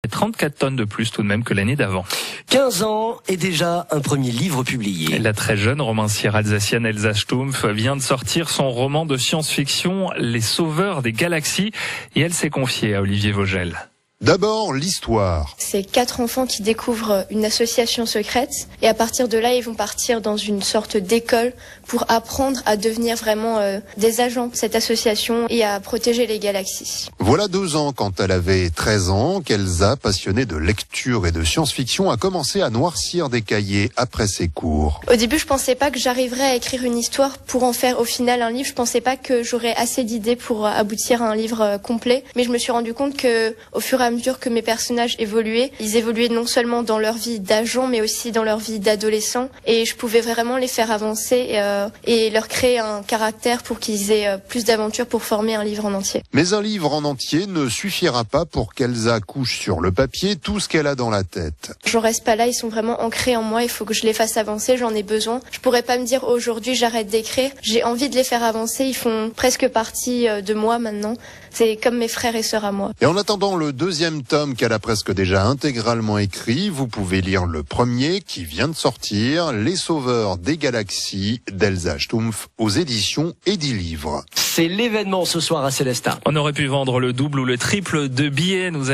34 tonnes de plus tout de même que l'année d'avant. 15 ans et déjà un premier livre publié. La très jeune romancière alsacienne Elsa Stumpf vient de sortir son roman de science-fiction Les Sauveurs des Galaxies et elle s'est confiée à Olivier Vogel. D'abord, l'histoire. C'est 4 enfants qui découvrent une association secrète et à partir de là, ils vont partir dans une sorte d'école pour apprendre à devenir vraiment des agents de cette association et à protéger les galaxies. Voilà 2 ans, quand elle avait 13 ans, qu'Elsa, passionnée de lecture et de science-fiction, a commencé à noircir des cahiers après ses cours. Au début, je pensais pas que j'arriverais à écrire une histoire pour en faire au final un livre. Je pensais pas que j'aurais assez d'idées pour aboutir à un livre complet. Mais je me suis rendu compte que au fur et à mesure que mes personnages évoluaient, ils évoluaient non seulement dans leur vie d'agent, mais aussi dans leur vie d'adolescent. Et je pouvais vraiment les faire avancer et leur créer un caractère pour qu'ils aient plus d'aventures pour former un livre en entier. Mais un livre en entier ne suffira pas pour qu'Elsa couche sur le papier tout ce qu'elle a dans la tête. J'en reste pas là, ils sont vraiment ancrés en moi, il faut que je les fasse avancer, j'en ai besoin. Je pourrais pas me dire aujourd'hui j'arrête d'écrire, j'ai envie de les faire avancer, ils font presque partie de moi maintenant. C'est comme mes frères et sœurs à moi. Et en attendant le 2e tome qu'elle a presque déjà intégralement écrit, vous pouvez lire le premier qui vient de sortir, Les Sauveurs des Galaxies d'Elsa Stumpf aux éditions Edilivre. C'est l'événement ce soir à Célestat. On aurait pu vendre le double ou le triple de billets. Nous